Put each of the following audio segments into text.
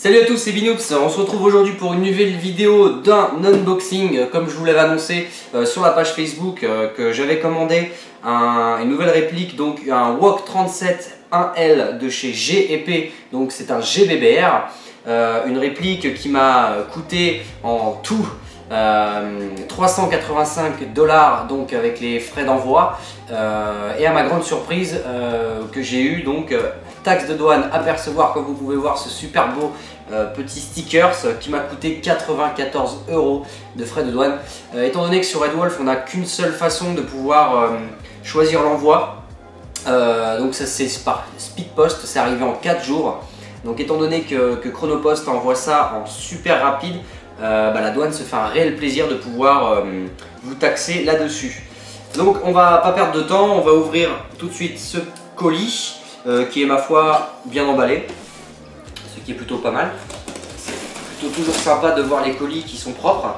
Salut à tous, c'est Binoops. On se retrouve aujourd'hui pour une nouvelle vidéo d'un unboxing. Comme je vous l'avais annoncé sur la page Facebook, que j'avais commandé une nouvelle réplique, donc un Wok 37 1L de chez G&P, donc c'est un GBBR, une réplique qui m'a coûté en tout 385 $, donc avec les frais d'envoi, et à ma grande surprise que j'ai eu donc taxe de douane à percevoir. Comme vous pouvez voir, ce super beau petit stickers qui m'a coûté 94 € de frais de douane, étant donné que sur Red Wolf on n'a qu'une seule façon de pouvoir choisir l'envoi, donc ça c'est par Speed Post, c'est arrivé en 4 jours. Donc étant donné que Chronopost envoie ça en super rapide, la douane se fait un réel plaisir de pouvoir vous taxer là-dessus. Donc on va pas perdre de temps, on va ouvrir tout de suite ce colis qui est ma foi bien emballé, ce qui est plutôt pas mal. C'est plutôt toujours sympa de voir les colis qui sont propres.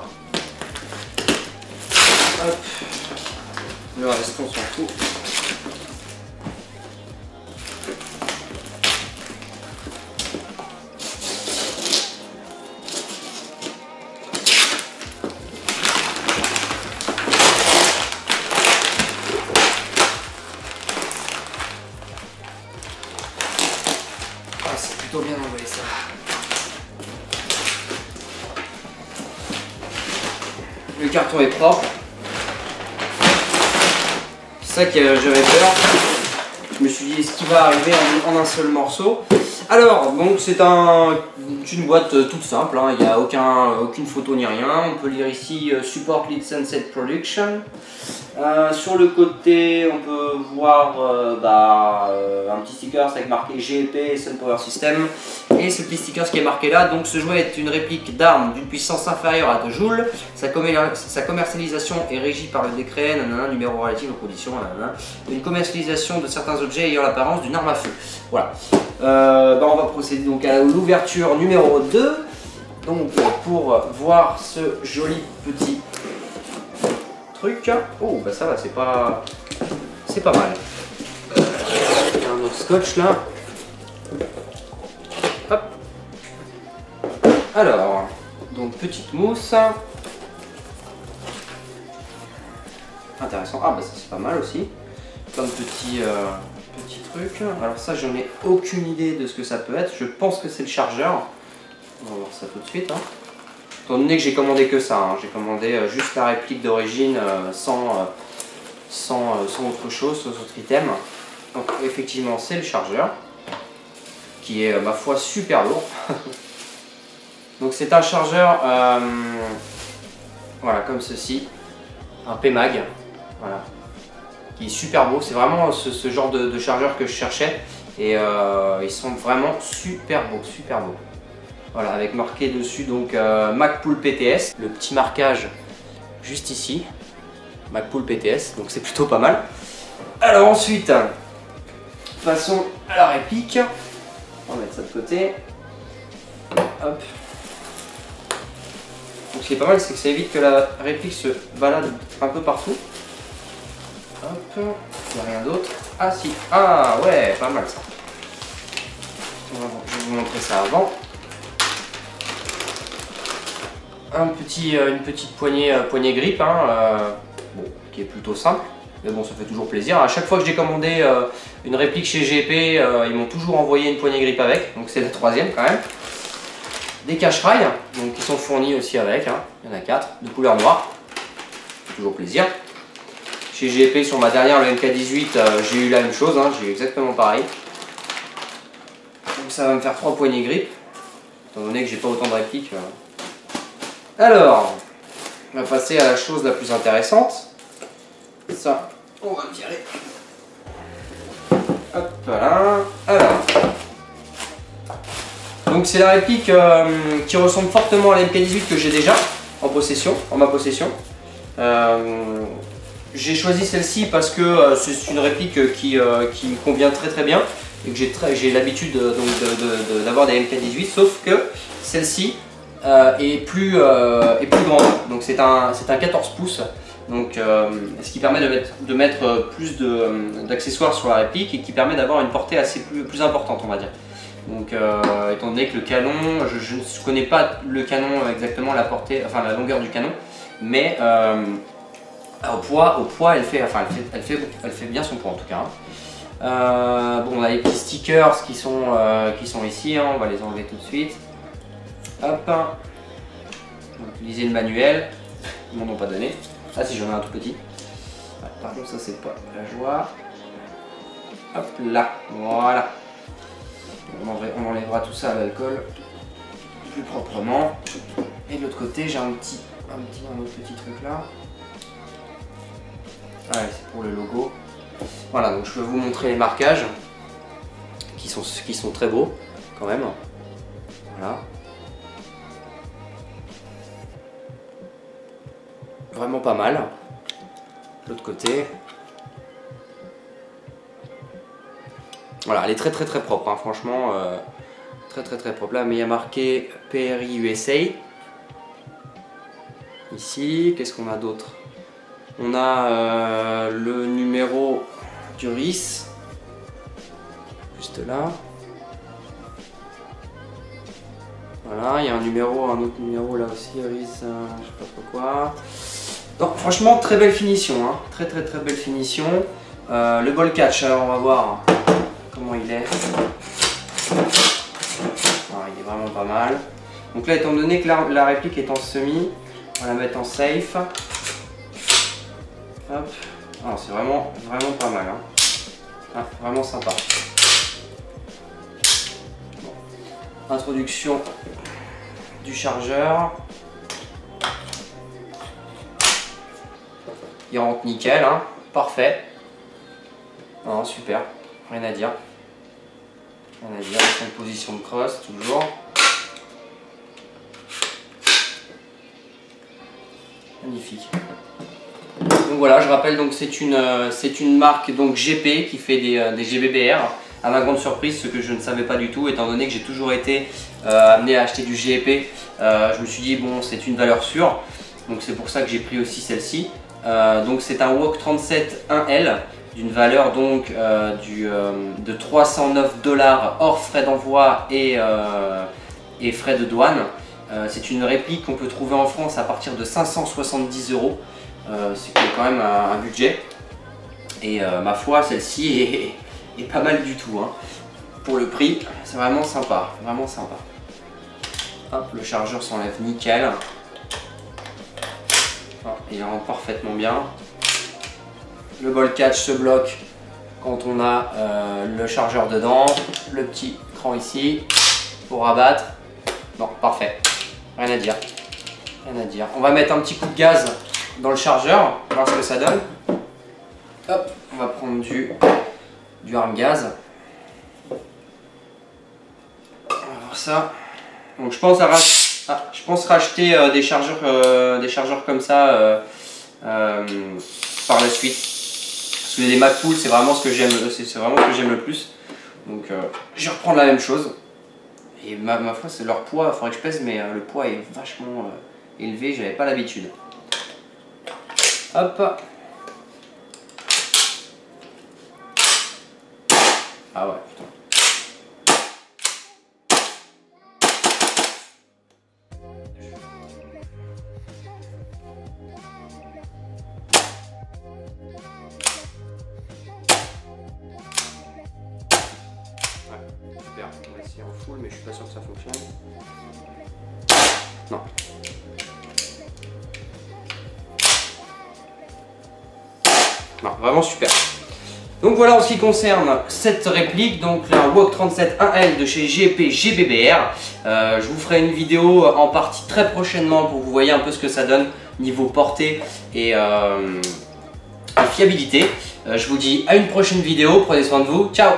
Hop. Le reste on s'en fout. C'est plutôt bien envoyé ça. Le carton est propre. C'est ça que j'avais peur. Je me suis dit, est-ce qu'il va arriver en un seul morceau? Alors, donc c'est une boîte toute simple, hein. Il n'y a aucune photo ni rien. On peut lire ici Support Lead Sunset Production. Sur le côté, on peut voir un petit sticker avec marqué G&P Sun Power System, et ce petit sticker qui est marqué là. Donc ce jouet est une réplique d'arme d'une puissance inférieure à 2 joules. Sa commercialisation est régie par le décret numéro relatif aux conditions, une commercialisation de certains objets ayant l'apparence d'une arme à feu. Voilà. On va procéder donc à l'ouverture numéro 2, donc pour voir ce joli petit truc. Oh bah ça va, c'est pas mal. Il y a un autre scotch là. Hop. Alors, donc petite mousse. Intéressant. Ah bah ça c'est pas mal aussi. Plein de petits trucs. Alors ça, j'en ai aucune idée de ce que ça peut être. Je pense que c'est le chargeur. On va voir ça tout de suite. Étant donné que j'ai commandé que ça, j'ai commandé juste la réplique d'origine sans autre chose, sans autre item. Donc effectivement c'est le chargeur qui est ma foi super lourd. Donc c'est un chargeur voilà, comme ceci, un PMAG, voilà, qui est super beau. C'est vraiment ce genre de chargeur que je cherchais, et ils sont vraiment super beaux, super beaux. Voilà, avec marqué dessus donc MagPool PTS, le petit marquage juste ici, MagPool PTS, donc c'est plutôt pas mal. Alors ensuite, passons à la réplique. On va mettre ça de côté. Hop. Donc ce qui est pas mal, c'est que ça évite que la réplique se balade un peu partout. Hop, il n'y a rien d'autre. Ah si, ah ouais, pas mal ça. Je vais vous montrer ça avant. Une petite poignée grip, bon, qui est plutôt simple, mais bon, ça fait toujours plaisir. À chaque fois que j'ai commandé une réplique chez G&P, ils m'ont toujours envoyé une poignée grip avec, donc c'est la troisième quand même. Des cache-rails, donc qui sont fournis aussi avec, il y en a 4, de couleur noire, ça fait toujours plaisir. Chez G&P, sur ma dernière, le MK18, j'ai eu la même chose, j'ai eu exactement pareil. Donc ça va me faire 3 poignées grip, étant donné que j'ai pas autant de répliques. Alors, on va passer à la chose la plus intéressante. Ça, on va le tirer. Hop là. Alors, donc c'est la réplique qui ressemble fortement à la MK18 que j'ai déjà en ma possession. J'ai choisi celle-ci parce que c'est une réplique qui me convient très bien, et que j'ai l'habitude d'avoir des MK18, sauf que celle-ci est plus grande, donc c'est un 14 pouces, donc ce qui permet de mettre plus d'accessoires sur la réplique, et qui permet d'avoir une portée plus importante, on va dire. Donc étant donné que le canon, je ne connais pas le canon exactement, la portée, enfin la longueur du canon, mais au poids elle fait bien son poids en tout cas. Bon, on a les petits stickers qui sont ici, hein, on va les enlever tout de suite. Hop, on va utiliser le manuel, ils m'en ont pas donné. Ah si, j'en ai un tout petit. Ouais, par contre ça c'est pas la joie. Hop là, voilà. On enlèvera tout ça à l'alcool plus proprement. Et de l'autre côté j'ai un autre petit truc là. Ouais, c'est pour le logo. Voilà, donc je peux vous montrer les marquages qui sont très beaux quand même. Voilà. Vraiment pas mal. De l'autre côté. Voilà, elle est très propre, hein, franchement. Très propre. Là, mais il y a marqué PRI USA. Ici, qu'est-ce qu'on a d'autre? On a le numéro du RIS, juste là. Voilà, il y a un autre numéro là aussi, RIS, je sais pas trop quoi. Donc, franchement, très belle finition, hein. Très belle finition. Le ball catch, alors on va voir comment il est. Alors, il est vraiment pas mal. Donc là, étant donné que la réplique est en semi, on va la mettre en safe. Hop. Ah, c'est vraiment pas mal, hein. Ah, vraiment sympa. Bon. Introduction du chargeur. Il rentre nickel, hein. Parfait. Non, super, rien à dire. C'est une position de crosse toujours. Magnifique. Donc voilà, je rappelle, donc c'est une marque donc GP qui fait des GBBR. À ma grande surprise, ce que je ne savais pas du tout, étant donné que j'ai toujours été amené à acheter du GP, je me suis dit bon, c'est une valeur sûre. Donc c'est pour ça que j'ai pris aussi celle-ci. Donc c'est un Wok 37 1L d'une valeur donc de 309 $, hors frais d'envoi et frais de douane. C'est une réplique qu'on peut trouver en France à partir de 570 €. C'est quand même un budget. Et ma foi, celle-ci est pas mal du tout, hein. Pour le prix, c'est vraiment sympa, vraiment sympa. Hop, le chargeur s'enlève nickel. Oh, il rentre parfaitement bien. Le ball catch se bloque quand on a le chargeur dedans. Le petit cran ici pour abattre. Bon, parfait. Rien à dire. Rien à dire. On va mettre un petit coup de gaz dans le chargeur, voir ce que ça donne. Hop, on va prendre du arm gaz. On va voir ça. Donc je pense racheter des chargeurs comme ça par la suite. Parce que les MagPool, c'est vraiment ce que j'aime, le plus. Donc je vais reprendre la même chose. Et ma foi, c'est leur poids, il faudrait que je pèse, mais le poids est vachement élevé, j'avais pas l'habitude. Hop. Ah ouais, putain. Super, on va essayer en full, mais je suis pas sûr que ça fonctionne. Non. Non, vraiment super. Donc voilà en ce qui concerne cette réplique, donc la Wok 37 1L de chez GP GBBR. Je vous ferai une vidéo en partie très prochainement pour que vous voyez un peu ce que ça donne niveau portée et fiabilité. Je vous dis à une prochaine vidéo, prenez soin de vous, ciao!